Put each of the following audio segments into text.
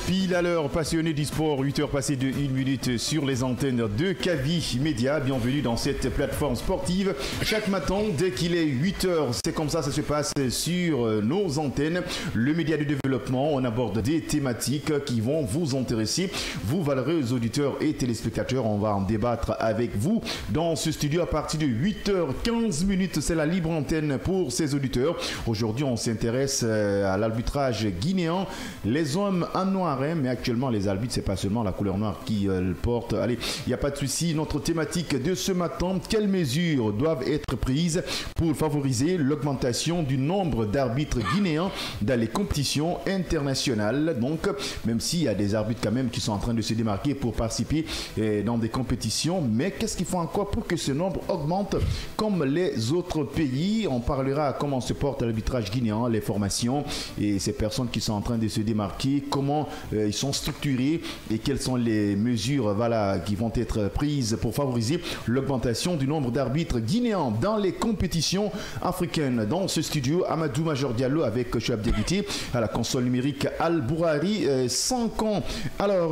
pile à l'heure, passionné du sport, 8 heures passées de 1 minute sur les antennes de Kavi Média. Bienvenue dans cette plateforme sportive. Chaque matin, dès qu'il est 8 heures, c'est comme ça se passe sur nos antennes. Le média de développement, on aborde des thématiques qui vont vous intéresser. Vous, valeureux auditeurs et téléspectateurs, on va en débattre avec vous dans ce studio à partir de 8h15 minutes. C'est la libre antenne pour ces auditeurs. Aujourd'hui, on s'intéresse à l'arbitrage guinéen. Les hommes en noir, hein, mais actuellement les arbitres, c'est pas seulement la couleur noire qui le porte. Allez, il n'y a pas de souci. Notre thématique de ce matin, quelles mesures doivent être prises pour favoriser l'augmentation du nombre d'arbitres guinéens dans les compétitions internationales? Donc, même s'il y a des arbitres quand même qui sont en train de se démarquer pour participer dans des compétitions, mais qu'est-ce qu'il faut encore pour que ce nombre augmente comme les autres pays? On parlera comment se porte l'arbitrage guinéen, les formations et ces personnes qui sont en train de se démarquer, comment ils sont structurés et quelles sont les mesures qui vont être prises pour favoriser l'augmentation du nombre d'arbitres guinéens dans les compétitions africaines. Dans ce studio, Amadou Major Diallo avec Chouab Diakité, à la console numérique Al Bourari, 5 ans. Alors,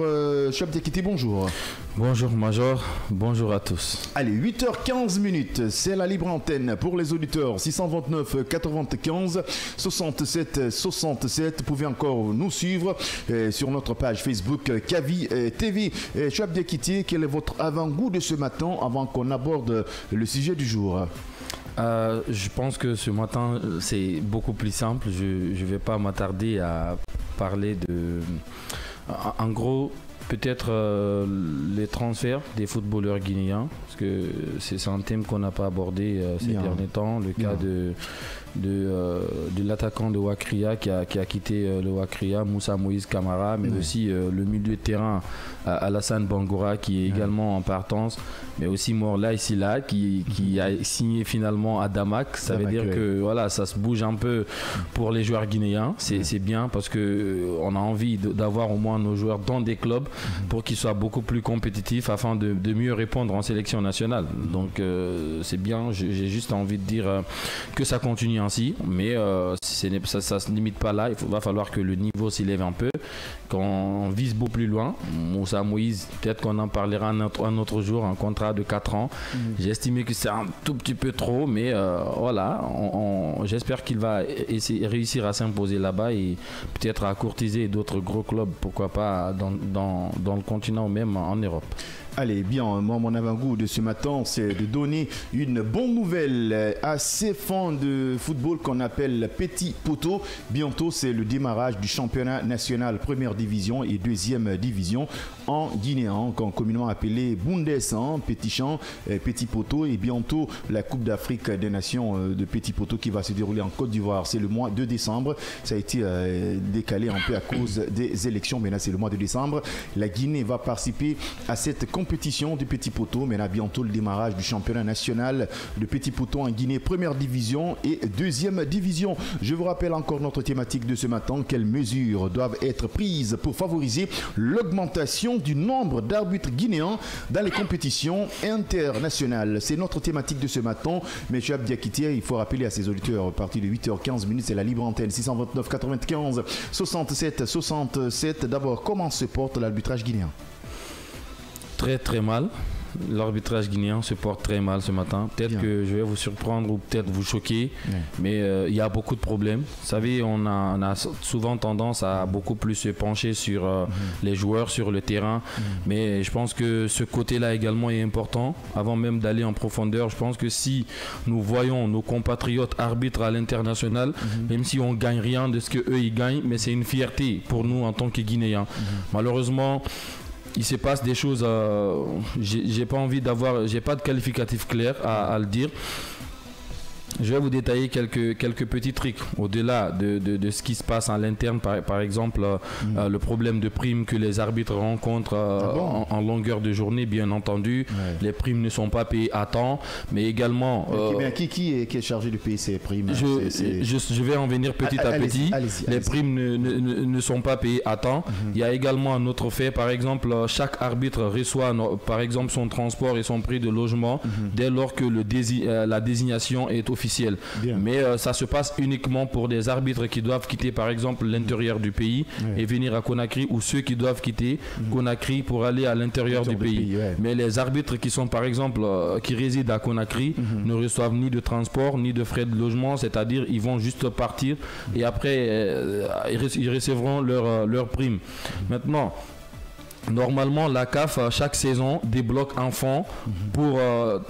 Chouab Diakité, bonjour. Bonjour Major, bonjour à tous. Allez, 8h15 minutes, c'est la libre antenne pour les auditeurs. 629 95 67 67. Vous pouvez encore nous suivre sur notre page Facebook Kavi TV. Chouab Diakité, quel est votre avant-goût de ce matin avant qu'on aborde le sujet du jour? Je pense que ce matin, c'est beaucoup plus simple. Je ne vais pas m'attarder à parler de... En gros, peut-être les transferts des footballeurs guinéens, parce que c'est un thème qu'on n'a pas abordé ces derniers temps. Le cas de l'attaquant de Wakria qui a quitté le Wakria, Moussa Moïse Camara, mais aussi le milieu de terrain Alassane Bangura qui est également en partance, mais aussi Morlaï Silla qui a signé finalement à Damak. Ça veut dire que voilà, ça se bouge un peu pour les joueurs guinéens. C'est bien parce qu'on a envie d'avoir au moins nos joueurs dans des clubs pour qu'ils soient beaucoup plus compétitifs afin de mieux répondre en sélection nationale. Donc c'est bien, j'ai juste envie de dire que ça continue ainsi, mais ça ne se limite pas là. Va falloir que le niveau s'élève un peu, qu'on vise beaucoup plus loin. Moussa Moïse, peut-être qu'on en parlera un autre jour, un contrat de 4 ans. J'ai estimé que c'est un tout petit peu trop, mais voilà, j'espère qu'il va réussir à s'imposer là-bas et peut-être à courtiser d'autres gros clubs, pourquoi pas dans le continent ou même en Europe. Allez, bien, moi, mon avant-goût de ce matin, c'est de donner une bonne nouvelle à ces fans de football qu'on appelle Petit Poteau. Bientôt, c'est le démarrage du championnat national première division et deuxième division en Guinée, communément appelé Bundes, Petit Champ, Petit Poteau, et bientôt la Coupe d'Afrique des Nations de Petit Poteau qui va se dérouler en Côte d'Ivoire. C'est le mois de décembre. Ça a été décalé un peu à cause des élections, mais là, c'est le mois de décembre. La Guinée va participer à cette compétition du Petit Poteau, mais là bientôt le démarrage du championnat national de Petit Poteau en Guinée, première division et deuxième division. Je vous rappelle encore notre thématique de ce matin, quelles mesures doivent être prises pour favoriser l'augmentation du nombre d'arbitres guinéens dans les compétitions internationales. C'est notre thématique de ce matin, mais Chouab Diakité, il faut rappeler à ses auditeurs, à partir de 8h15 minutes, c'est la libre antenne, 629 95 67 67. D'abord, comment se porte l'arbitrage guinéen? Très très mal. L'arbitrage guinéen se porte très mal ce matin. Peut-être que je vais vous surprendre ou peut-être vous choquer, mais il y a beaucoup de problèmes. Vous savez, on a souvent tendance à beaucoup plus se pencher sur les joueurs, sur le terrain, mais je pense que ce côté-là également est important. Avant même d'aller en profondeur, je pense que si nous voyons nos compatriotes arbitres à l'international, même si on ne gagne rien de ce qu'eux ils gagnent, mais c'est une fierté pour nous en tant que Guinéens. Malheureusement, il se passe des choses, j'ai pas de qualificatif clair à le dire. Je vais vous détailler quelques petits trucs au-delà de ce qui se passe à l'interne, par exemple le problème de primes que les arbitres rencontrent en longueur de journée, bien entendu. Les primes ne sont pas payées à temps, mais également... qui est chargé de payer ces primes? Je vais en venir petit à petit. Les primes ne sont pas payées à temps. Il y a également un autre fait, par exemple, chaque arbitre reçoit par exemple son transport et son prix de logement dès lors que la désignation est officielle officielle. Mais ça se passe uniquement pour des arbitres qui doivent quitter par exemple l'intérieur du pays et venir à Conakry, ou ceux qui doivent quitter Conakry pour aller à l'intérieur du pays. Mais les arbitres qui sont par exemple qui résident à Conakry ne reçoivent ni de transport ni de frais de logement, c'est-à-dire ils vont juste partir et après ils recevront leur prime. Maintenant, normalement, la CAF, chaque saison, débloque un fonds pour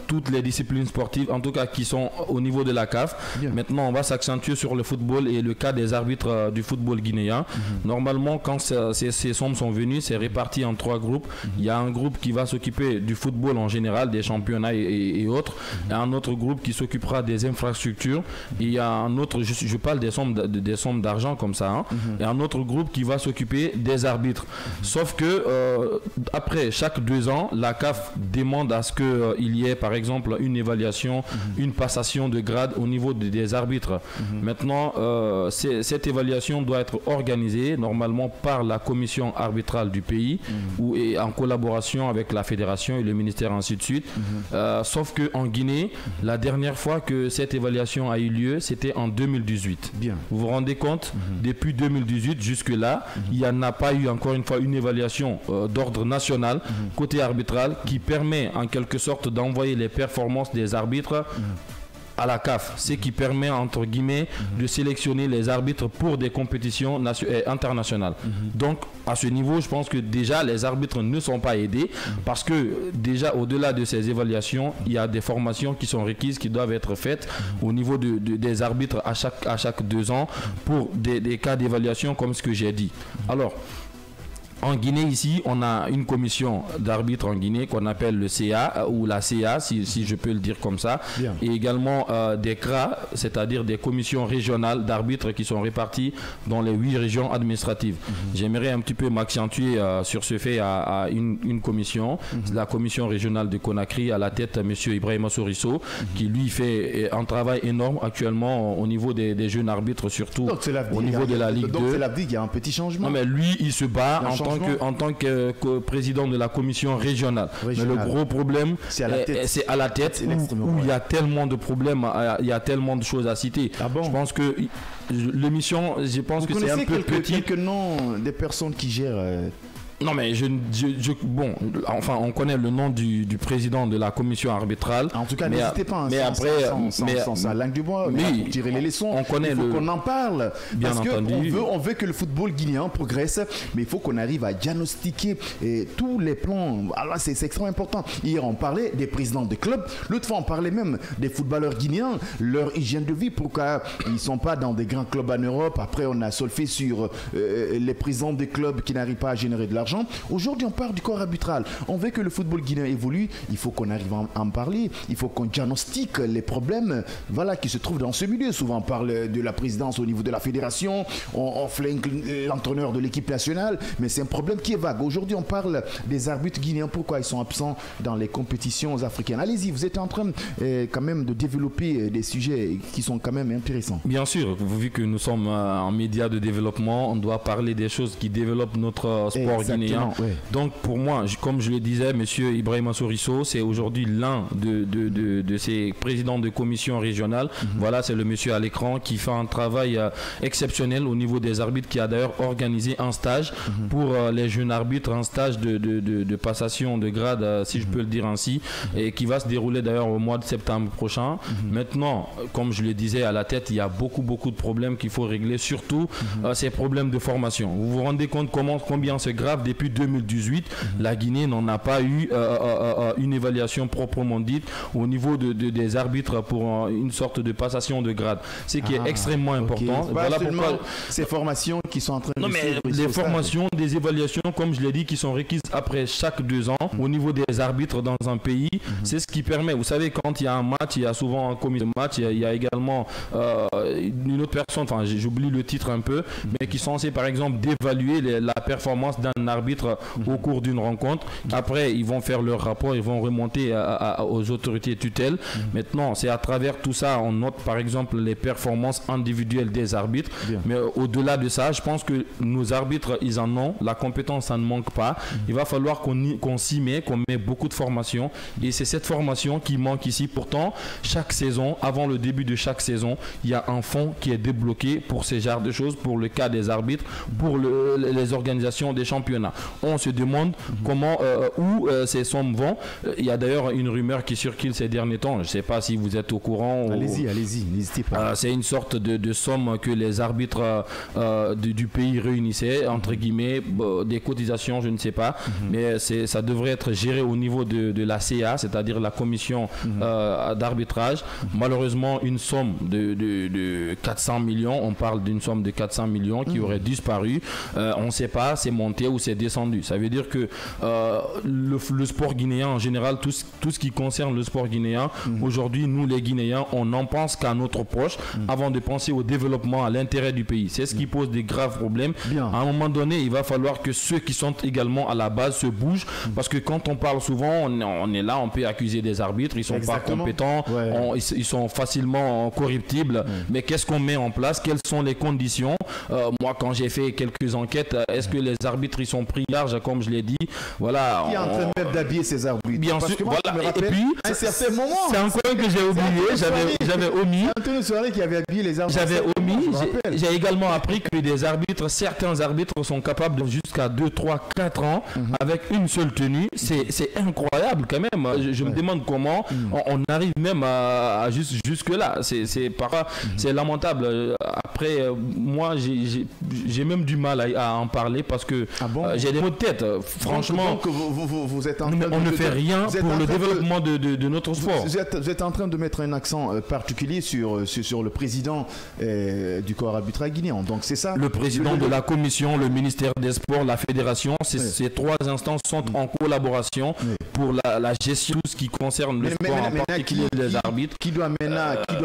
toutes les disciplines sportives, en tout cas qui sont au niveau de la CAF. Maintenant, on va s'accentuer sur le football et le cas des arbitres du football guinéen. Normalement, quand ces sommes sont venues, c'est réparti en 3 groupes. Il y a un groupe qui va s'occuper du football en général, des championnats et autres. Il y a un autre groupe qui s'occupera des infrastructures. Et il y a un autre, je parle des sommes d'argent comme ça. Et un autre groupe qui va s'occuper des arbitres. Sauf que après chaque 2 ans, la CAF demande à ce qu'il y ait par exemple une évaluation, une passation de grade au niveau des arbitres. Maintenant, cette évaluation doit être organisée normalement par la commission arbitrale du pays et en collaboration avec la fédération et le ministère, ainsi de suite. Sauf qu'en Guinée, la dernière fois que cette évaluation a eu lieu, c'était en 2018. Vous vous rendez compte, depuis 2018 jusque-là, il n'y en a pas eu encore une fois une évaluation d'ordre national côté arbitral qui permet en quelque sorte d'envoyer les performances des arbitres à la CAF, ce qui permet entre guillemets de sélectionner les arbitres pour des compétitions internationales. Donc à ce niveau, je pense que déjà les arbitres ne sont pas aidés parce que déjà au-delà de ces évaluations, il y a des formations qui sont requises, qui doivent être faites au niveau des arbitres à chaque 2 ans pour des cas d'évaluation comme ce que j'ai dit. Alors, en Guinée, ici, on a une commission d'arbitres en Guinée qu'on appelle le CA ou la CA, si je peux le dire comme ça. Et également des CRA, c'est-à-dire des commissions régionales d'arbitres qui sont réparties dans les 8 régions administratives. J'aimerais un petit peu m'accentuer sur ce fait à une commission, la commission régionale de Conakry, à la tête M. Ibrahima Sourisso, qui lui fait un travail énorme actuellement au niveau des jeunes arbitres, surtout au niveau de la Ligue 2. Donc c'est l'avenir, il y a un petit changement. Non, mais lui, il se bat en tant que président de la commission régionale. Mais le gros problème, c'est à la tête où il y a tellement de problèmes, il y a tellement de choses à citer. Je pense que l'émission, je pense que c'est un peu petit. Quelques noms des personnes qui gèrent... Non mais bon, enfin on connaît le nom du président de la commission arbitrale. En tout cas, n'hésitez pas. Mais après, sans langue du bois, mais pour tirer les leçons, on connaît, il faut qu'on en parle. Bien parce entendu. On veut que le football guinéen progresse, mais il faut qu'on arrive à diagnostiquer tous les plans. Alors c'est extrêmement important. Hier on parlait des présidents de clubs, l'autre fois on parlait même des footballeurs guinéens, leur hygiène de vie, pourquoi ils ne sont pas dans des grands clubs en Europe. Après on a solfé sur les présidents des clubs qui n'arrivent pas à générer de l'argent. Aujourd'hui, on parle du corps arbitral. On veut que le football guinéen évolue. Il faut qu'on arrive à en parler. Il faut qu'on diagnostique les problèmes qui se trouvent dans ce milieu. Souvent, on parle de la présidence au niveau de la fédération. On flingue l'entraîneur de l'équipe nationale. Mais c'est un problème qui est vague. Aujourd'hui, on parle des arbitres guinéens. Pourquoi ils sont absents dans les compétitions africaines? Allez-y, vous êtes en train quand même de développer des sujets qui sont quand même intéressants. Bien sûr, vu que nous sommes en médias de développement, on doit parler des choses qui développent notre sport guinéen. Donc pour moi, comme je le disais, M. Ibrahima Sourisso, c'est aujourd'hui l'un de ces présidents de commission régionale. Voilà, c'est le monsieur à l'écran qui fait un travail exceptionnel au niveau des arbitres, qui a d'ailleurs organisé un stage pour les jeunes arbitres, un stage de passation de grade, si je peux le dire ainsi, et qui va se dérouler d'ailleurs au mois de septembre prochain. Maintenant, comme je le disais, à la tête, il y a beaucoup de problèmes qu'il faut régler, surtout ces problèmes de formation. Vous vous rendez compte combien c'est grave? Depuis 2018, la Guinée n'en a pas eu une évaluation proprement dite au niveau des arbitres pour une sorte de passation de grade. Ce qui est extrêmement important. Voilà pourquoi ces formations qui sont en train de... Non, mais les formations, des évaluations, comme je l'ai dit, qui sont requises après chaque 2 ans au niveau des arbitres dans un pays, c'est ce qui permet. Vous savez, quand il y a un match, il y a souvent un comité de match, il y a également une autre personne, enfin j'oublie le titre un peu, mais qui est censé par exemple d'évaluer la performance d'un arbitre arbitres au cours d'une rencontre. Après, ils vont faire leur rapport, ils vont remonter aux autorités tutelles. Maintenant, c'est à travers tout ça, on note par exemple les performances individuelles des arbitres. Bien. Mais au-delà de ça, je pense que nos arbitres, ils en ont. La compétence, ça ne manque pas. Il va falloir qu'on s'y met, qu'on met beaucoup de formation. Et c'est cette formation qui manque ici. Pourtant, chaque saison, avant le début de chaque saison, il y a un fonds qui est débloqué pour ces genres de choses, pour le cas des arbitres, pour les organisations des championnats. On se demande comment, où ces sommes vont. Il y a d'ailleurs une rumeur qui circule ces derniers temps. Je ne sais pas si vous êtes au courant. Allez-y, n'hésitez pas. C'est une sorte de somme que les arbitres du pays réunissaient, entre guillemets, des cotisations, je ne sais pas. Mais ça devrait être géré au niveau de la CA, c'est-à-dire la commission d'arbitrage. Malheureusement, une somme de 400 millions, on parle d'une somme de 400 millions qui aurait disparu. On ne sait pas, c'est monté ou c'est descendu. Ça veut dire que le sport guinéen en général, tout ce qui concerne le sport guinéen, aujourd'hui, nous les Guinéens, on n'en pense qu'à notre proche avant de penser au développement, à l'intérêt du pays. C'est ce qui pose des graves problèmes. Bien. À un moment donné, il va falloir que ceux qui sont également à la base se bougent, parce que quand on parle souvent, on est là, on peut accuser des arbitres, ils ne sont pas compétents, ils sont facilement corruptibles. Mais qu'est-ce qu'on met en place? Quelles sont les conditions? Moi, quand j'ai fait quelques enquêtes, est-ce que les arbitres ils sont pris large, comme je l'ai dit? Voilà. Qui est en train même d'habiller ces arbitres? Bien sûr. Voilà. Et puis, à un certain moment, c'est un point que j'ai oublié. J'avais omis. Antonio Soirée qui avait habillé les arbitres. J'avais omis. J'ai également appris que des arbitres, certains arbitres sont capables de jusqu'à 2, 3, 4 ans avec une seule tenue. C'est incroyable quand même. Je me demande comment on arrive même à jusque là. C'est lamentable. Après, moi, j'ai même du mal à en parler parce que j'ai des maux de tête. Franchement, donc vous êtes en train on ne fait rien pour le développement de notre sport. Vous êtes en train de mettre un accent particulier sur le président du corps arbitral guinéen. Donc c'est ça. Le président de la commission, le ministère des Sports, la fédération, ces trois instances sont en collaboration pour la gestion de tout ce qui concerne le sport, en particulier les arbitres. Qui doit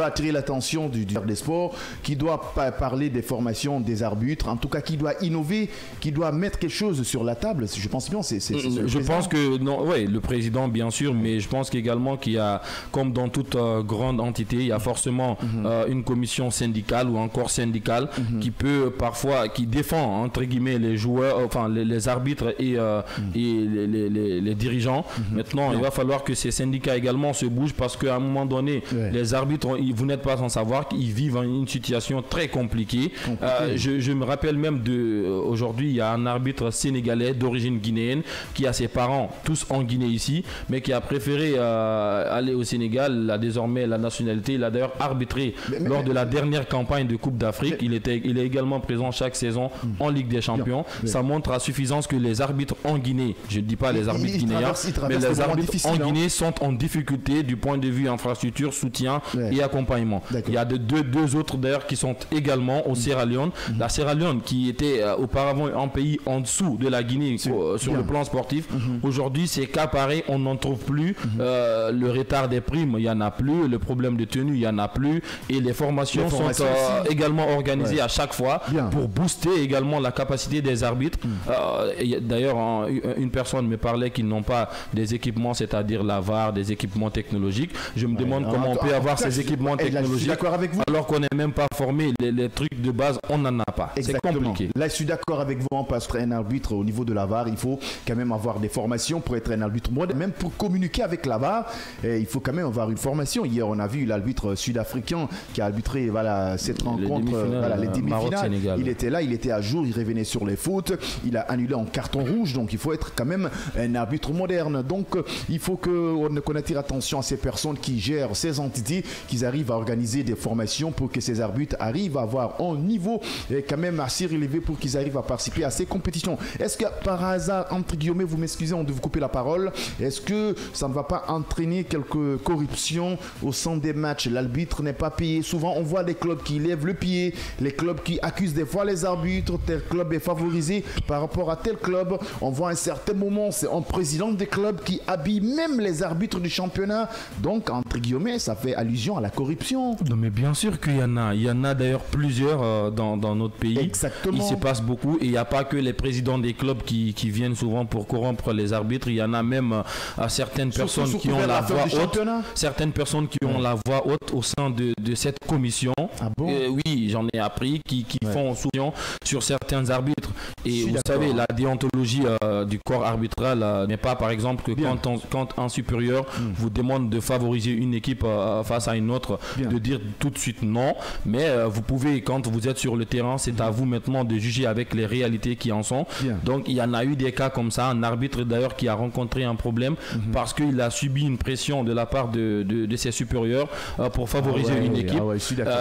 attirer l'attention du des sports, qui doit parler des formations des arbitres, en tout cas qui doit innover, qui doit mettre quelque chose sur la table. Je pense bien, je pense que non, le président bien sûr, mais je pense qu'également qu'il y a, comme dans toute grande entité, il y a forcément une commission syndicale ou un corps syndical qui peut parfois, qui défend entre guillemets les joueurs, enfin les arbitres et les dirigeants. Maintenant, il va falloir que ces syndicats également se bougent parce qu'à un moment donné, les arbitres, vous n'êtes pas sans savoir qu'ils vivent une situation très compliquée. Je me rappelle même aujourd'hui, il y a un arbitre sénégalais d'origine guinéenne qui a ses parents tous en Guinée ici, mais qui a préféré aller au Sénégal. Il a désormais la nationalité. Il a d'ailleurs arbitré lors de la dernière campagne de Coupe d'Afrique. Il est également présent chaque saison en Ligue des Champions. Ça montre à suffisance que les arbitres en Guinée, je ne dis pas les arbitres guinéens, mais les arbitres en Guinée sont en difficulté du point de vue infrastructure, soutien et accompagnement. Il y a deux autres d'ailleurs qui sont également au Sierra Leone. La Sierra Leone qui était auparavant un pays en dessous de la Guinée sur le plan sportif. Aujourd'hui, c'est cas pareil, on n'en trouve plus. Le retard des primes, il n'y en a plus. Le problème de tenue, il n'y en a plus. Et les formations sont également organisées à chaque fois pour booster également la capacité des arbitres. D'ailleurs, une personne me parlait qu'ils n'ont pas des équipements, c'est-à-dire la VAR, des équipements technologiques. Je me demande comment on peut avoir ces équipements technologiques alors qu'on n'est même pas formé. Les trucs de base, on n'en a pas. C'est compliqué. Là, je suis d'accord avec vous parce qu'un arbitre au niveau de la VAR, il faut quand même avoir des formations pour être un arbitre moderne. Même pour communiquer avec la VAR, il faut quand même avoir une formation. Hier, on a vu l'arbitre sud-africain qui a arbitré cette rencontre, les demi-finales. Il était là, il était à jour, il revenait sur les fautes. Il a annulé en carton rouge. Donc, il faut être quand même un arbitre moderne. Donc, il faut qu'on attire attention à ces personnes qui gèrent ces entités, qu'ils arrivent à organiser des formations pour que ces arbitres arrivent à avoir un niveau quand même assez relevé pour qu'ils arrivent à participer à ces compétitions. Est-ce que par hasard, entre guillemets, vous m'excusez, on doit vous couper la parole, est-ce que ça ne va pas entraîner quelques corruptions au sein des matchs? L'arbitre n'est pas payé. Souvent, on voit des clubs qui lèvent le pied, les clubs qui accusent des fois les arbitres, tel club est favorisé par rapport à tel club. On voit à un certain moment, c'est un président des clubs qui habille même les arbitres du championnat. Donc, entre guillemets, ça fait allusion à la corruption. Non, mais bien sûr qu'il y en a. Il y en a d'ailleurs plusieurs. footballeurs dans notre pays. Exactement. Il se passe beaucoup et il n'y a pas que les présidents des clubs qui viennent souvent pour corrompre les arbitres. Il y en a même certaines personnes qui ont la voix haute. Certaines personnes qui ont la voix haute au sein de cette commission. Ah bon? Oui, j'en ai appris, qui font souvent sur certains arbitres. Et vous savez, la déontologie du corps arbitral n'est pas, par exemple, que quand un supérieur vous demande de favoriser une équipe face à une autre, de dire tout de suite non. Mais vous pouvez, quand vous êtes sur le terrain, c'est à vous maintenant de juger avec les réalités qui en sont. Donc, il y en a eu des cas comme ça. Un arbitre, d'ailleurs, qui a rencontré un problème parce qu'il a subi une pression de la part de ses supérieurs pour favoriser une équipe.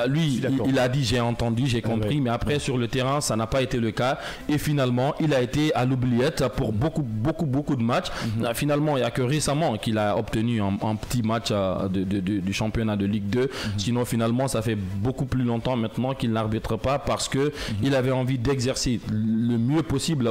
Lui, il a dit j'ai entendu, j'ai compris, mais après sur le terrain ça n'a pas été le cas et finalement il a été à l'oubliette pour beaucoup de matchs. Finalement il n'y a que récemment qu'il a obtenu un petit match du championnat de Ligue 2. Sinon finalement ça fait beaucoup plus longtemps maintenant qu'il n'arbitre pas parce que il avait envie d'exercer le mieux possible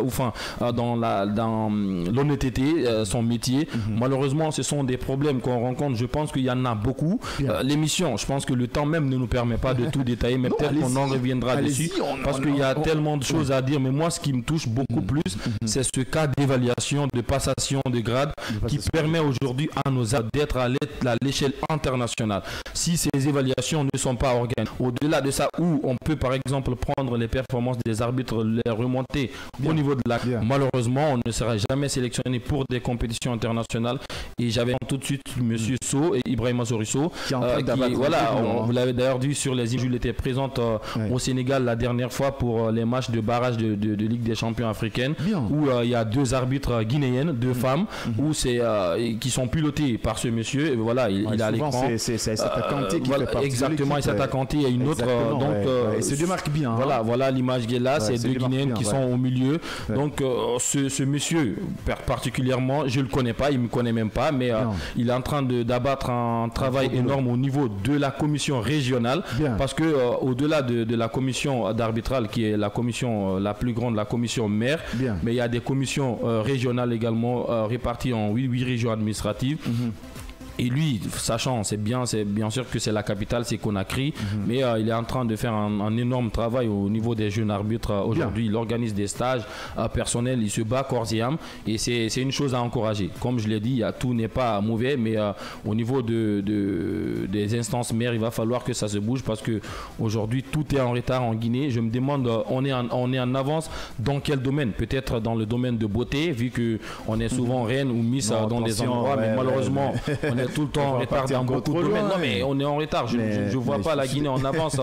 dans l'honnêteté son métier. Malheureusement ce sont des problèmes qu'on rencontre. Je pense qu'il y en a beaucoup. L'émission, je pense que le temps même ne nous permet pas de tout détailler, mais peut-être qu'on en reviendra dessus parce qu'il y a tellement de choses à dire. Mais moi, ce qui me touche beaucoup plus, c'est ce cas d'évaluation, de passation de grade qui permet aujourd'hui à nos athlètes d'être à l'échelle internationale. Si ces évaluations ne sont pas organisées, au-delà de ça, où on peut par exemple prendre les performances des arbitres, les remonter au niveau de la... Malheureusement, on ne sera jamais sélectionné pour des compétitions internationales. Et j'avais tout de suite M. Sow et Ibrahima Soriso qui vous l'avez d'ailleurs vu sur les images, il était présent au Sénégal la dernière fois pour les matchs de barrage de Ligue des Champions africaine où il y a deux arbitres guinéennes, deux femmes qui sont pilotées par ce monsieur et voilà, il a à l'écran. C'est Aissata Kanté qui fait partie exactement, Aissata Kanté et une autre et se démarque bien. Voilà l'image qui est là, c'est deux guinéennes qui sont au milieu. Donc ce monsieur particulièrement, je le connais pas, il me connaît même pas, mais il est en train d'abattre un travail énorme au niveau de la commission régionale parce que au-delà de la commission d'arbitral qui est la commission la plus grande, la commission maire, mais il y a des commissions régionales également réparties en 8 régions administratives. Et lui, sachant, c'est bien sûr que c'est la capitale, c'est Conakry, mais il est en train de faire un énorme travail au niveau des jeunes arbitres. Aujourd'hui, il organise des stages personnels, il se bat corps et âme, et c'est une chose à encourager. Comme je l'ai dit, tout n'est pas mauvais, mais au niveau des instances maires, il va falloir que ça se bouge parce que aujourd'hui tout est en retard en Guinée. Je me demande, on est en avance dans quel domaine? Peut-être dans le domaine de beauté, vu qu'on est souvent reine ou miss dans des endroits, mais malheureusement, on est tout le temps en retard dans beaucoup de domaines. Non, mais on est en retard. Je ne vois pas la Guinée en avance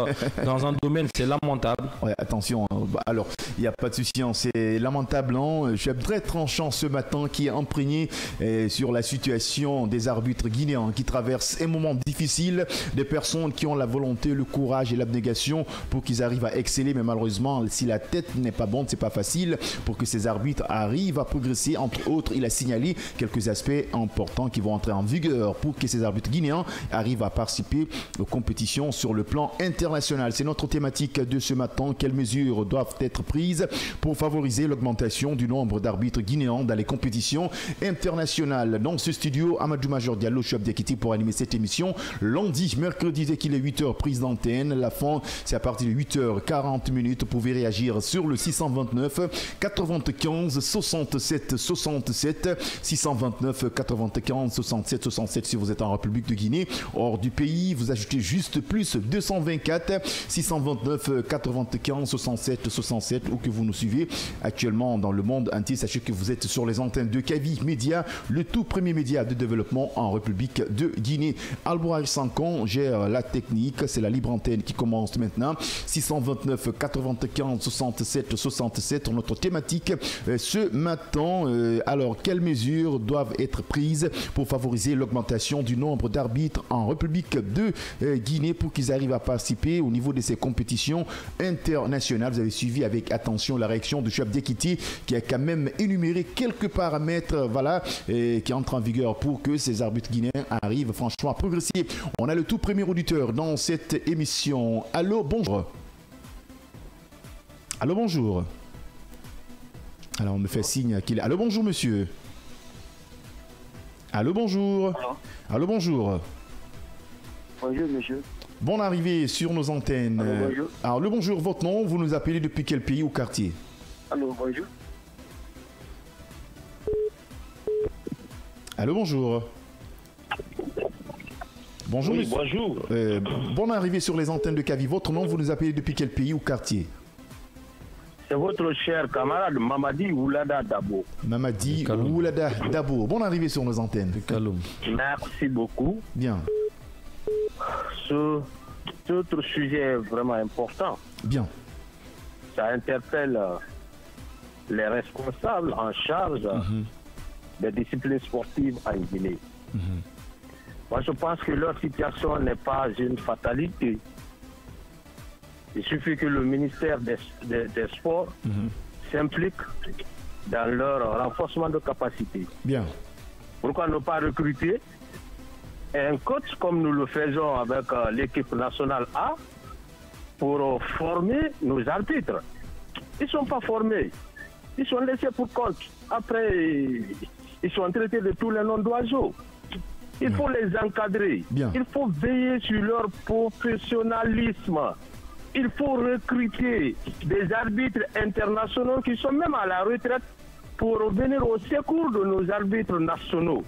dans un domaine. C'est lamentable. Ouais, attention. Alors, il n'y a pas de souci. C'est lamentable. Je suis très tranchant ce matin qui est imprégné sur la situation des arbitres guinéens qui traversent un moment difficile. Des personnes qui ont la volonté, le courage et l'abnégation pour qu'ils arrivent à exceller. Mais malheureusement, si la tête n'est pas bonne, c'est pas facile pour que ces arbitres arrivent à progresser. Entre autres, il a signalé quelques aspects importants qui vont entrer en vigueur pour que ces arbitres guinéens arrivent à participer aux compétitions sur le plan international. C'est notre thématique de ce matin. Quelles mesures doivent être prises pour favoriser l'augmentation du nombre d'arbitres guinéens dans les compétitions internationales? Dans ce studio, Amadou Major Diallo, chef d'équipe pour animer cette émission. Lundi, mercredi, dès qu'il est 8h, prise d'antenne. La fin, c'est à partir de 8h40. Vous pouvez réagir sur le 629 95 67 67 629 95 67 67 si vous êtes en République de Guinée. Hors du pays, vous ajoutez juste plus 224 629 95 67 67 ou que vous nous suivez actuellement dans le monde entier. Sachez que vous êtes sur les antennes de Kavi Média, le tout premier média de développement en République de Guinée. Albouraj Sankon gère la technique. C'est la libre antenne qui commence maintenant. 629 95 67 67 notre thématique ce matin. Alors, quelles mesures doivent être prises pour favoriser l'augmentation du nombre d'arbitres en République de Guinée pour qu'ils arrivent à participer au niveau de ces compétitions internationales? Vous avez suivi avec attention la réaction du chef d'équité qui a quand même énuméré quelques paramètres qui entrent en vigueur pour que ces arbitres guinéens arrivent franchement à progresser. On a le tout premier auditeur dans cette émission. Allô, bonjour. Allô, bonjour. Alors, on me fait signe qu'il est... Allô, bonjour, monsieur. Allô, bonjour. Allô. Allô, bonjour. Bonjour, monsieur. Bonne arrivée sur nos antennes. Allô, bonjour. Alors, le bonjour, votre nom, vous nous appelez depuis quel pays ou quartier? Allô, bonjour. Allô, bonjour. Bonjour, Oui, monsieur. bonjour. Bonne arrivée sur les antennes de Kavi. Votre nom, vous nous appelez depuis quel pays ou quartier? C'est votre cher camarade Mamadi Oulada Dabo. Mamadi Kaloum. Oulada Dabo. Bonne arrivée sur nos antennes. Kaloum. Merci beaucoup. Bien, Cet autre sujet est vraiment important. bien. Ça interpelle les responsables en charge des disciplines sportives en Guinée. Moi, je pense que leur situation n'est pas une fatalité. Il suffit que le ministère des Sports s'implique dans leur renforcement de capacité. Bien, Pourquoi ne pas recruter un coach comme nous le faisons avec l'équipe nationale A pour former nos arbitres? Ils ne sont pas formés. Ils sont laissés pour compte. Après, ils sont traités de tous les noms d'oiseaux. Il faut les encadrer. Bien. Il faut veiller sur leur professionnalisme. Il faut recruter des arbitres internationaux qui sont même à la retraite pour venir au secours de nos arbitres nationaux.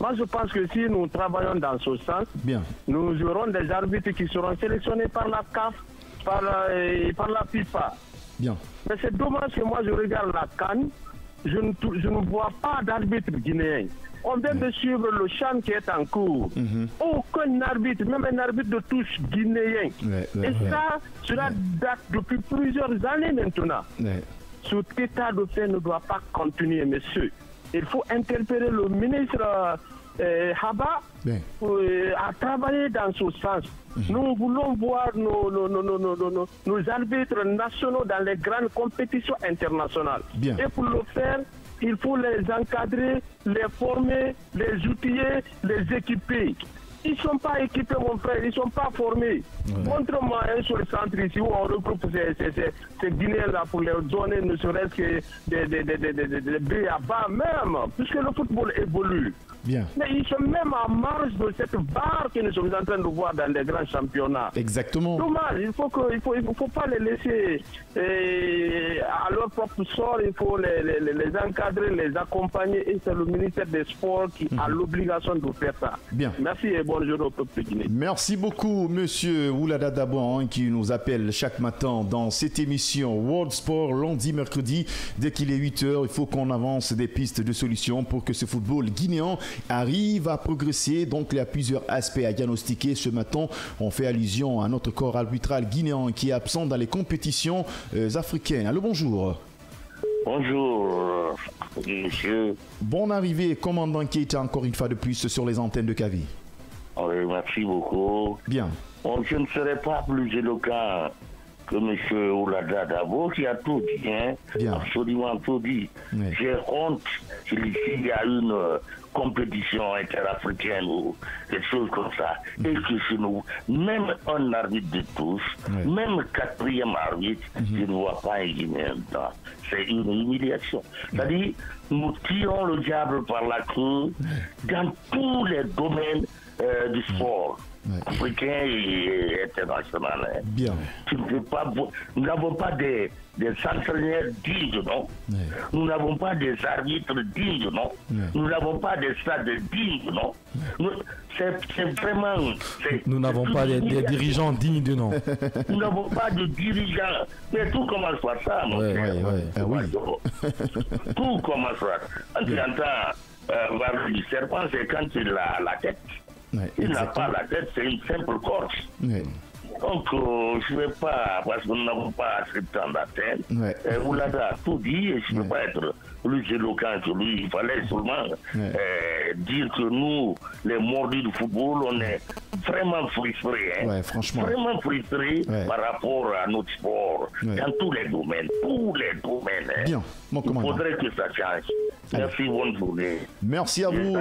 Moi, je pense que si nous travaillons dans ce sens, bien. nous aurons des arbitres qui seront sélectionnés par la CAF, par la FIFA. Bien. Mais c'est dommage que moi, je regarde la CAN, je ne vois pas d'arbitre guinéen. On vient de suivre le CHAN qui est en cours. Aucun arbitre, même un arbitre de touche guinéen. Et ça, cela date depuis plusieurs années maintenant. Cet état de fait ne doit pas continuer, monsieur. Il faut interpeller le ministre Haba à travailler dans ce sens. Nous voulons voir nos arbitres nationaux dans les grandes compétitions internationales. Bien. Et pour le faire, il faut les encadrer, les former, les outiller, les équiper. Ils ne sont pas équipés, mon frère, ils ne sont pas formés. Montre-moi un seul centre ici où on regroupe ces Guinéens-là pour leur donner ne serait-ce que des billes à bas même, puisque le football évolue. Bien. Mais ils sont même en marge de cette barre que nous sommes en train de voir dans les grands championnats. Exactement. Dommage, il faut pas les laisser à leur propre sort, il faut les encadrer, les accompagner, et c'est le ministère des Sports qui a l'obligation de faire ça. Bien. Merci et bonne journée au peuple guinéen. Merci beaucoup, monsieur Oulada Dabo, qui nous appelle chaque matin dans cette émission World Sport, lundi, mercredi. Dès qu'il est 8h, il faut qu'on avance des pistes de solutions pour que ce football guinéen arrive à progresser. Donc, il y a plusieurs aspects à diagnostiquer. Ce matin, on fait allusion à notre corps arbitral guinéen qui est absent dans les compétitions africaines. Allô, bonjour. Bonjour, monsieur. Bonne arrivée, commandant Keita, encore une fois de plus sur les antennes de Kavi. Oui, merci beaucoup. Bien. Bon, je ne serai pas plus éloquent que M. Oulada Dabo qui a tout dit, hein, Bien. absolument tout dit. Oui. J'ai honte s'il y a une compétition interafricaine ou quelque chose comme ça. Et que chez nous, même un arbitre de tous, même quatrième arbitre, je ne vois pas un Guinéen dedans. C'est une humiliation. C'est-à-dire, nous tirons le diable par la queue dans tous les domaines du sport. Africain et international. Hein. Bien. Nous n'avons pas des entraîneurs dignes, non. Nous n'avons pas des arbitres dignes, non. Nous n'avons pas des stades dignes, non. C'est vraiment... Nous n'avons pas des dirigeants dignes de nom. Nous n'avons pas de dirigeants. Mais tout commence par ça, mon frère. Tout commence par ça. Quand tu entends parler du serpent, c'est quand il a la tête. Il n'a pas la tête, c'est une simple corse. Donc, je ne vais pas, parce que nous n'avons pas assez de temps d'atteindre. Vous l'avez tout dit, et je ne peux pas être plus éloquent que lui. Il fallait seulement dire que nous, les mordus du football, on est vraiment frustrés. Hein, franchement. Vraiment frustrés par rapport à notre sport, dans tous les domaines. Tous les domaines. Hein. Bien, mon commandant. Il faudrait que ça change. Merci, bonne journée. Merci à vous.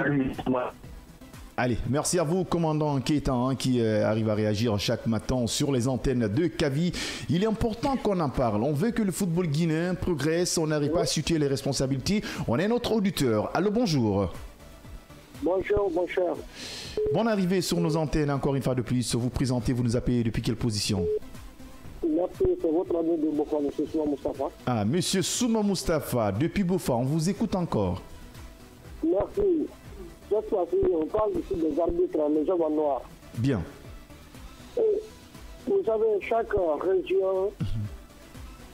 Allez, merci à vous, commandant Keita, qui arrive à réagir chaque matin sur les antennes de Kavi. Il est important qu'on en parle. On veut que le football guinéen progresse. On n'arrive pas à situer les responsabilités. On est notre auditeur. Allô, bonjour. Bonjour, bonjour. Bonne arrivée sur nos antennes, encore une fois de plus. Vous présentez, vous nous appelez depuis quelle position? Merci, c'est votre ami de Bofa, M. Souma Moustapha. Ah, M. Souma Moustapha, depuis Bofa, on vous écoute encore. Merci. Cette fois-ci, on parle ici des arbitres, les hommes en noir. Bien. Et vous savez, chaque région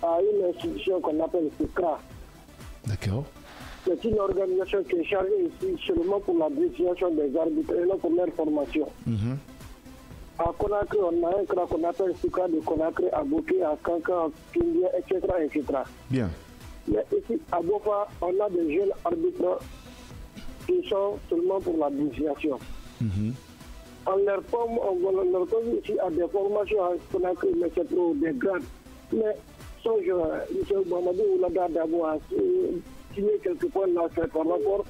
a une institution qu'on appelle SICRA. D'accord. C'est une organisation qui est chargée ici seulement pour la désignation des arbitres et non pour leur formation. À Conakry, on a un CRA qu'on appelle SICRA de Conakry, à Bouké, à Kankan, à Kindia, etc., etc. Bien. Mais ici, à Bofa, on a des jeunes arbitres qui sont seulement pour la désignation. On leur forme ici à des formations à Conakry, mais c'est pour des grades. Mais songe, M. Mamadou Oulada Dabo a signé quelques points là, c'est par rapport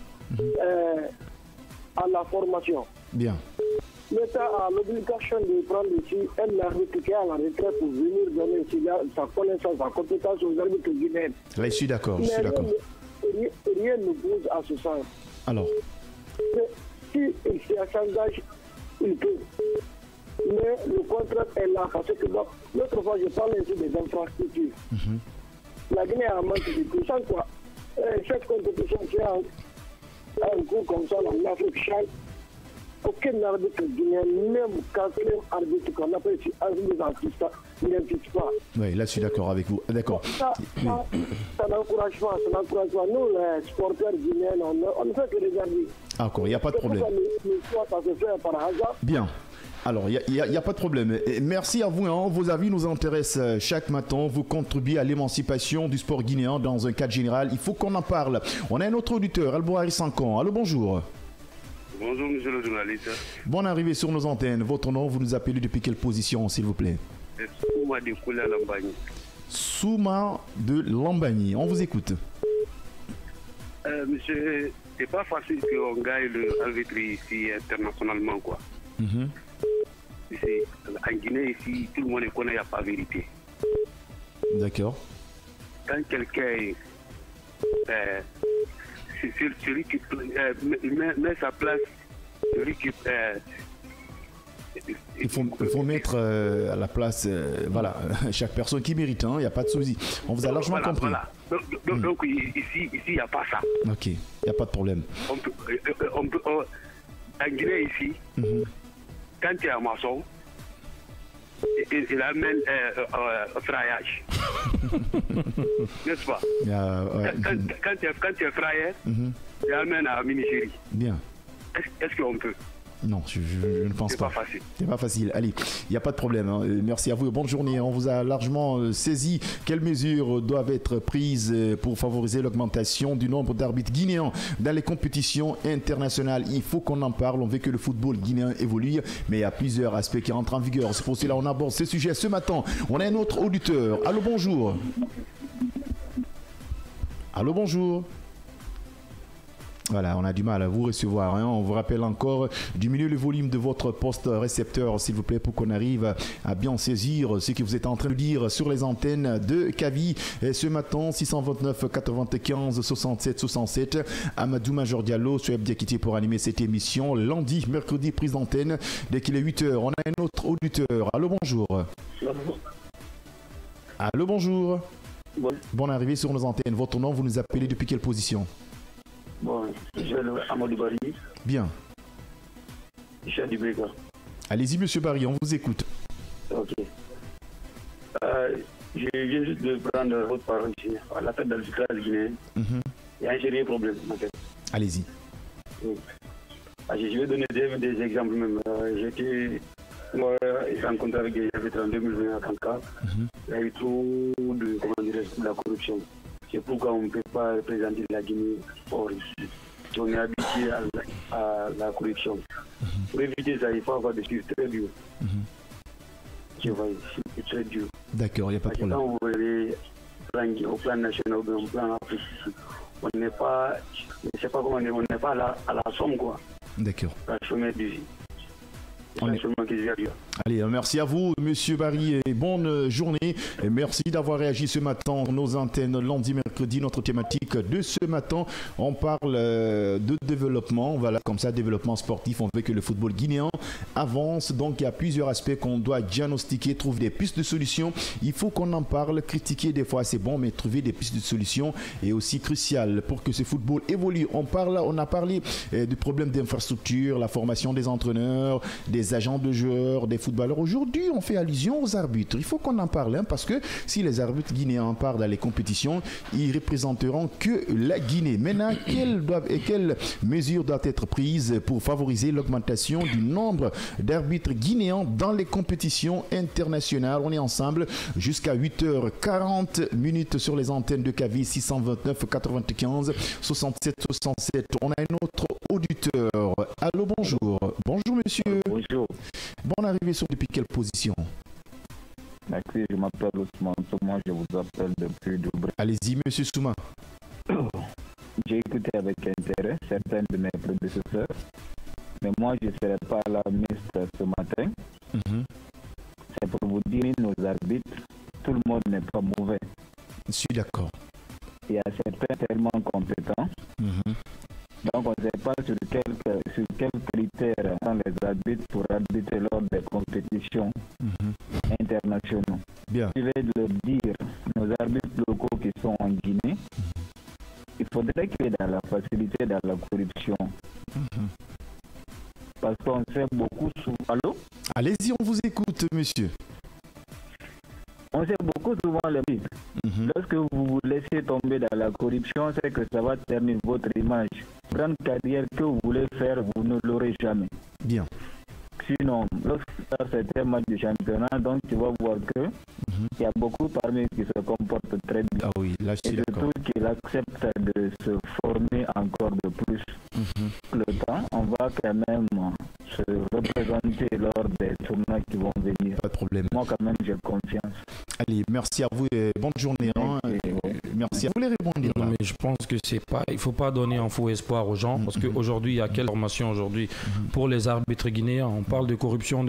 à la formation. Bien. L'État a l'obligation de prendre ici un arbitre qui est à la retraite pour venir donner ici sa connaissance, sa compétence aux arbitres guinéens. Là, je suis d'accord, je suis d'accord. Rien ne bouge à ce sens. Alors. Mais si il s'engage, il peut. Mais le contrat est là, parce que l'autre fois, je parlais ici des infrastructures. La Guinée a manqué de tout. Sans quoi, cette compétition qui a un cours comme ça en Afrique, aucun arbitre guinéen, même quatrième arbitre qu'on appelle ici arbitre d'artiste, n'insiste pas. Oui, là je suis d'accord avec vous. D'accord. Ça n'encourage pas, ça n'encourage pas. Nous, les supporters guinéens, on ne fait que regarder. Encore, il n'y a pas de problème. Le choix, ça se fait par hasard. Bien. Alors, il n'y a pas de problème. Et merci à vous. Hein. Vos avis nous intéressent chaque matin. Vous contribuez à l'émancipation du sport guinéen dans un cadre général. Il faut qu'on en parle. On a un autre auditeur, Albouari Sankan. Allô, bonjour. Bonjour, monsieur le journaliste. Bonne arrivée sur nos antennes. Votre nom, vous nous appelez depuis quelle position, s'il vous plaît? Souma de Koula Lambagny. Souma de Lambagny. On vous écoute. Monsieur, c'est pas facile qu'on gagne l'arbitre ici internationalement, quoi. Ici, en Guinée, ici, tout le monde connaît, il n'y a pas de vérité. D'accord. Quand quelqu'un celui qui met sa place, celui qui il faut mettre à la place voilà, chaque personne qui mérite, il n'y a pas de souci. On vous a largement compris. Voilà. Donc ici, il n'y a pas ça. Ok, il n'y a pas de problème. On peut, en Guinée, ici, quand tu es un maçon, il amène au fraillage. N'est-ce pas? Quand tu es frayeur, il amène à la miniserie. Bien. Est-ce qu'on peut? Non, je ne pense pas. C'est pas facile. C'est pas facile. Allez, il n'y a pas de problème. Hein. Merci à vous et bonne journée. On vous a largement saisi quelles mesures doivent être prises pour favoriser l'augmentation du nombre d'arbitres guinéens dans les compétitions internationales. Il faut qu'on en parle. On veut que le football guinéen évolue, mais il y a plusieurs aspects qui rentrent en vigueur. C'est pour cela qu'on aborde ce sujet ce matin. On a un autre auditeur. Allô, bonjour. Allô, bonjour. Voilà, on a du mal à vous recevoir. Hein. On vous rappelle encore, diminuez le volume de votre poste récepteur, s'il vous plaît, pour qu'on arrive à bien saisir ce que vous êtes en train de dire sur les antennes de Kavi. Et ce matin, 629 95 67 67. Amadou Major Diallo, Soueb Diakité pour animer cette émission. Lundi, mercredi, prise d'antenne. Dès qu'il est 8h, on a un autre auditeur. Allô, bonjour. Allô, bonjour. Bonne arrivée sur nos antennes. Votre nom, vous nous appelez depuis quelle position? Bon, je suis Amadou Bari. Bien. Je suis à Dubéka. Allez-y, monsieur Barry, on vous écoute. Ok. Je viens juste de prendre votre parole ici. À la fête d'arbitrage guinéen. Il y a un sérieux problème, en fait. Allez-y. Oui. Je vais donner des exemples même. J'ai rencontré avec des arbitres en 2020 à Kanka. Il y a eu trop de la corruption. C'est pourquoi on ne peut pas représenter la Guinée hors ici. On est habitué à la corruption. Pour éviter ça, il faut avoir des chiffres très durs. Tu vois, c'est très dur. D'accord, il n'y a pas de problème. Quand vous voyez au plan national ou au plan africain, on n'est pas, je ne sais pas comment on n'est pas à la somme, quoi. D'accord. La sommet du C'est ça seulement que je vais dire. Allez, merci à vous, Monsieur Barry, et bonne journée. Et merci d'avoir réagi ce matin. Nos antennes, lundi, mercredi, notre thématique de ce matin, on parle de développement. Voilà, comme ça, développement sportif. On veut que le football guinéen avance. Donc, il y a plusieurs aspects qu'on doit diagnostiquer, trouver des pistes de solutions. Il faut qu'on en parle. Critiquer, des fois, c'est bon, mais trouver des pistes de solutions est aussi crucial pour que ce football évolue. On a parlé du problème d'infrastructure, la formation des entraîneurs, des agents de joueurs, des footballeurs. Aujourd'hui, on fait allusion aux arbitres. Il faut qu'on en parle, parce que si les arbitres guinéens partent dans les compétitions, ils représenteront que la Guinée. Maintenant, quelles mesures doivent être prises pour favoriser l'augmentation du nombre d'arbitres guinéens dans les compétitions internationales? On est ensemble jusqu'à 8h40 minutes sur les antennes de Kavi 629 95 67 67. On a un autre auditeur. Allô, bonjour. Bonjour, monsieur. Bonjour. Bon arrivée sur depuis quelle position? Merci, je m'appelle Ousmane Souma, je vous appelle depuis Doubré. Allez-y, monsieur Souma. J'ai écouté avec intérêt certains de mes prédécesseurs, mais moi je ne serai pas à la messe ce matin. C'est pour vous dire, nos arbitres, tout le monde n'est pas mauvais. Je suis d'accord. Il y a certains tellement compétents. Donc on ne sait pas sur quels critères sont les arbitres pour arbitrer lors des compétitions internationaux. Bien. Je vais le dire, nos arbitres locaux qui sont en Guinée, il faudrait qu'il y ait dans la facilité, dans la corruption. Parce qu'on sait beaucoup souvent... Allô? Allez-y, on vous écoute, monsieur. On sait beaucoup souvent les arbitres. Lorsque vous vous laissez tomber dans la corruption, c'est que ça va ternir votre image. Grande carrière que vous voulez faire, vous ne l'aurez jamais. Bien. Sinon, lorsque c'est un match de championnat, donc tu vas voir que il y a beaucoup parmi eux qui se comportent très bien. Ah oui, là je suis et d'accord. surtout qu'ils acceptent de se former encore de plus. Le temps, on va quand même se représenter lors des tournois qui vont venir. Pas de problème. Moi quand même j'ai confiance. Allez, merci à vous et bonne journée. Merci. Vous voulez répondre? Non, mais je pense que c'est pas, il faut pas donner un faux espoir aux gens parce qu'aujourd'hui, il y a quelle formation aujourd'hui pour les arbitres guinéens? On parle de corruption.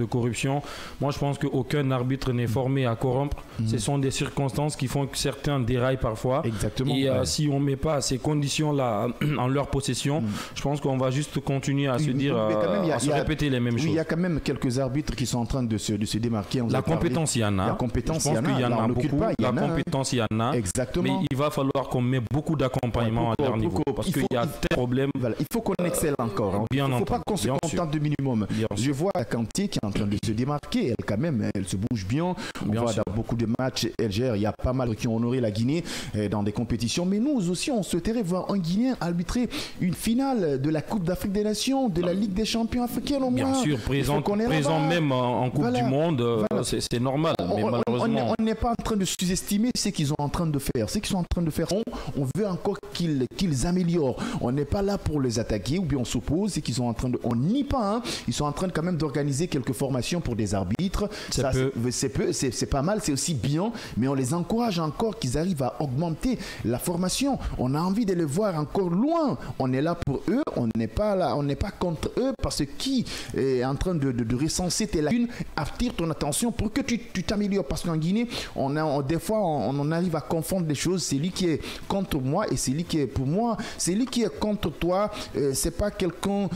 Moi, je pense qu'aucun arbitre n'est formé à corrompre. Ce sont des circonstances qui font que certains déraillent parfois. Exactement. Et si on met pas ces conditions-là en leur possession, je pense qu'on va juste continuer à se dire, à se répéter les mêmes choses. Il y a quand même quelques arbitres qui sont en train de se démarquer. La compétence, il y en a. La compétence, je pense qu'il y en a beaucoup. La compétence, il y en a. Exactement. Mais il va falloir qu'on mette beaucoup d'accompagnement à leur niveau. Parce qu'il y a tel problème. Voilà, il faut qu'on excelle encore. Il ne faut pas qu'on se contente de minimum. Je vois Kanté qui est en train de se démarquer. Elle, quand même, elle se bouge bien. On voit dans beaucoup de matchs, elle gère. Il y a pas mal qui ont honoré la Guinée dans des compétitions. Mais nous aussi, on souhaiterait voir un Guinéen arbitrer une finale de la Coupe d'Afrique des Nations, de la Ligue des champions africaines au moins. Bien sûr, présent même en Coupe du Monde, c'est normal. Mais malheureusement... On n'est pas en train de sous-estimer ce qu'ils sont en train de faire. Ce qu'ils sont en train de faire, on veut encore qu'ils améliorent. On n'est pas là pour les attaquer ou bien on s'oppose. C'est qu'ils sont en train de... On nie pas. Ils sont en train quand même d'organiser quelques formations pour des arbitres. C'est pas mal, c'est aussi bien. Mais on les encourage encore qu'ils arrivent à augmenter la formation. On a envie de les voir encore loin. On est là pour eux. On n'est pas là, on n'est pas contre eux parce que qui est en train de recenser tes lacunes attire ton attention pour que tu t'améliores. Parce qu'en Guinée, des fois, on arrive à confondre les choses. C'est lui qui est contre moi et c'est lui qui est pour moi. C'est lui qui est contre toi. C'est pas quelqu'un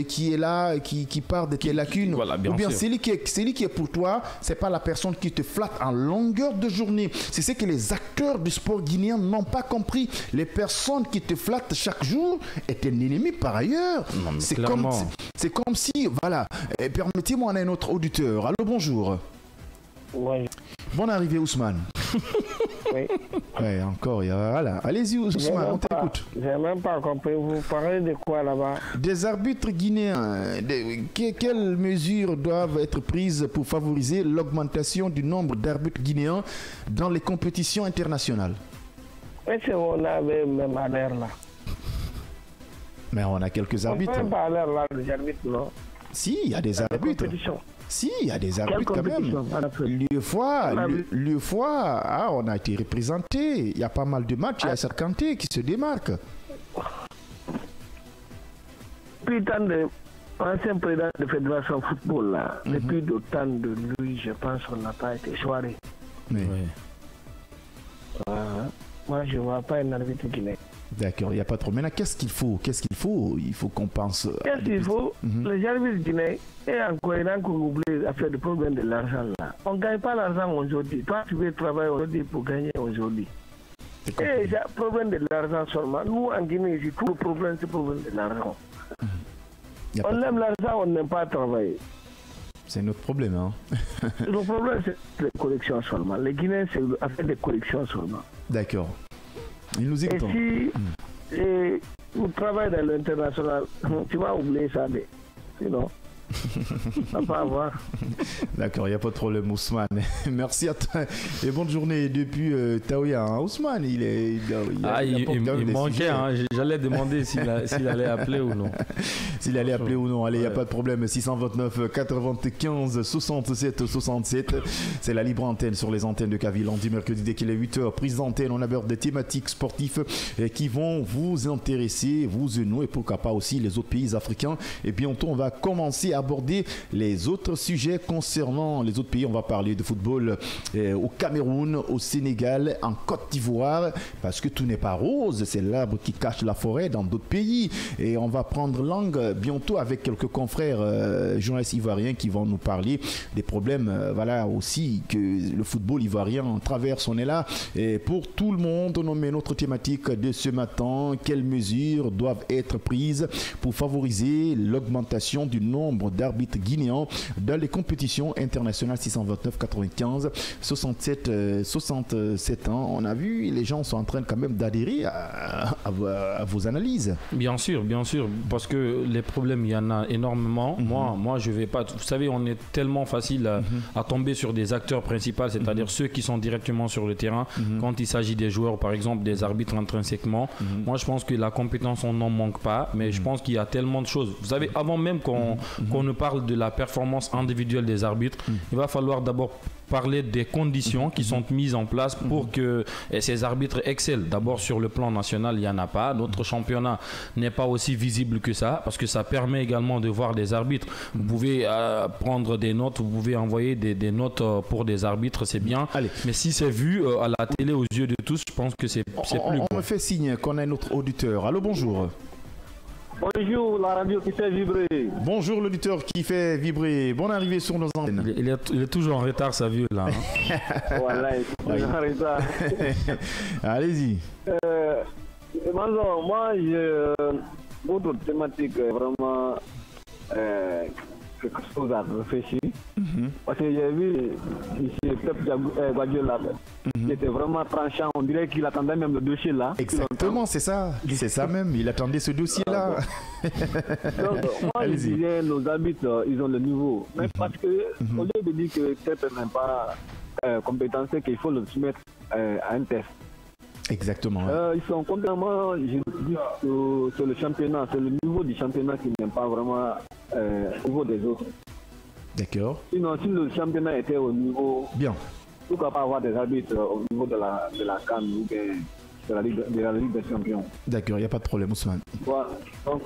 qui est là, qui part de tes lacunes. Voilà, bien ou bien sûr. c'est lui qui est pour toi. C'est pas la personne qui te flatte en longueur de journée. C'est ce que les acteurs du sport guinéen n'ont pas compris. Les personnes qui te flattent chaque jour est un ennemi par ailleurs. C'est comme si, voilà. Permettez-moi, on a un autre auditeur. Allô, bonjour. Oui. Bonne arrivée, Ousmane. Oui. Ouais, encore, voilà. Allez-y, Ousmane, on t'écoute. J'ai même pas compris. Vous parlez de quoi là-bas? Des arbitres guinéens. Quelles mesures doivent être prises pour favoriser l'augmentation du nombre d'arbitres guinéens dans les compétitions internationales? Est-ce qu'on avait même à l'air là? Mais on a quelques arbitres. On peut pas à l'air là, les arbitres, non? Si, il y a des arbitres. Si, il y a des arbitres quand même. Le fois, on a été représenté. Il y a pas mal de matchs. Il y a Kanté qui se démarque. Puis tant de ancien président de fédération football, là, depuis le temps de lui, je pense qu'on n'a pas été choisi. Oui. Moi, je ne vois pas un arbitre guinéen. D'accord, il n'y a pas trop. Maintenant, qu'est-ce qu'il faut? Il faut qu'on pense. Qu'est-ce qu'il faut? Les arbitres guinéens, et encore un coup, oublié à faire le problème de l'argent là. On ne gagne pas l'argent aujourd'hui. Toi, tu veux travailler aujourd'hui pour gagner aujourd'hui. Et il y a le problème de l'argent seulement. Nous, en Guinée, ici, tout le problème, c'est le problème de l'argent. On aime l'argent, on n'aime pas travailler. C'est notre problème, hein. Le problème, c'est les collections seulement. Les Guinéens, c'est affaire des collections seulement. D'accord. Il nous écoute. Et si vous travaillez dans l'international, tu vas oublier ça, sinon. Ça va pas avoir. D'accord, il n'y a pas de problème, Ousmane. Merci à toi et bonne journée depuis Taouya. Hein. Ousmane, il manquait. Hein. J'allais demander s'il allait appeler ou non. S'il allait appeler ou non. Allez, il n'y a pas de problème. 629 95 67 67. C'est la libre antenne sur les antennes de Kavi. Lundi, mercredi, dès qu'il est 8h. Prise d'antenne, on aborde des thématiques sportives qui vont vous intéresser, vous et nous, et pourquoi pas aussi les autres pays africains. Et bientôt, on va commencer à aborder les autres sujets concernant les autres pays. On va parler de football au Cameroun, au Sénégal, en Côte d'Ivoire, parce que tout n'est pas rose, c'est l'arbre qui cache la forêt dans d'autres pays. Et on va prendre langue bientôt avec quelques confrères journalistes ivoiriens qui vont nous parler des problèmes, voilà aussi que le football ivoirien traverse. On est là et pour tout le monde. On met notre thématique de ce matin. Quelles mesures doivent être prises pour favoriser l'augmentation du nombre d'arbitres guinéens dans les compétitions internationales? 629 95 67 ans. On a vu, les gens sont en train quand même d'adhérer à vos analyses. Bien sûr, parce que les problèmes, il y en a énormément. Moi, je vais pas. Vous savez, on est tellement facile à tomber sur des acteurs principaux, c'est-à-dire ceux qui sont directement sur le terrain. Quand il s'agit des joueurs, par exemple, des arbitres intrinsèquement. Moi, je pense que la compétence, on n'en manque pas, mais je pense qu'il y a tellement de choses. Vous savez, avant même qu'on ne parle de la performance individuelle des arbitres, il va falloir d'abord parler des conditions qui sont mises en place pour que ces arbitres excellent. D'abord, sur le plan national, il n'y en a pas. Notre championnat n'est pas aussi visible que ça, parce que ça permet également de voir des arbitres. Vous pouvez prendre des notes, vous pouvez envoyer des notes pour des arbitres, c'est bien. Allez. Mais si c'est vu à la télé aux yeux de tous, je pense que c'est plus bon. On me fait signe qu'on a notre auditeur. Allô, bonjour. Bonjour, la radio qui fait vibrer. Bonjour, l'auditeur qui fait vibrer. Bonne arrivée sur nos antennes. Il est toujours en retard, ça vieux là. Hein. Voilà, il est toujours en retard. Allez-y. Moi, votre thématique est vraiment quelque chose à réfléchir. Parce que j'ai vu ici Pep Guardiola, qui était vraiment tranchant. On dirait qu'il attendait même le dossier là. Exactement, c'est ça. C'est ça même. Il attendait ce dossier là. Donc, moi, je disais, nos arbitres, ils ont le niveau. Mais parce que, au lieu de dire que Pep n'est pas compétent, c'est qu'il faut le soumettre à un test. Exactement. Ils sont complètement, je dis, sur le championnat. C'est le niveau du championnat qui n'est pas vraiment au niveau des autres. D'accord. Sinon, si le championnat était au niveau... Bien. Pourquoi pas avoir des arbitres au niveau de la CAN ou de la Ligue des Champions? D'accord, il n'y a pas de problème, Ousmane. Voilà. Donc,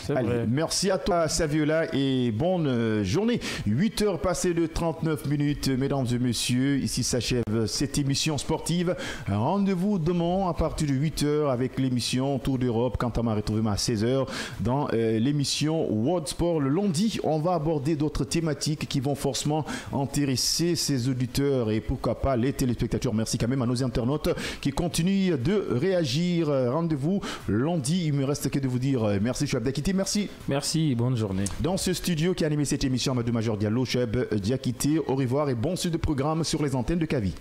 allez, merci à toi, Saviola, et bonne journée. 8h passées de 39 minutes, mesdames et messieurs. Ici s'achève cette émission sportive. Rendez-vous demain à partir de 8h avec l'émission Tour d'Europe. Quant à ma retrouvement à 16h dans l'émission World Sport. Le lundi, on va aborder d'autres thématiques qui vont forcément intéresser ses auditeurs et pourquoi pas les téléspectateurs. Merci quand même à nos internautes qui continuent de réagir. Rendez-vous lundi. Il me reste que de vous dire merci, Chouab Diakité. Merci, bonne journée. Dans ce studio qui a animé cette émission, Amadou Major Diallo, Chouab Diakité. Au revoir et bon suite de programme sur les antennes de Kavi.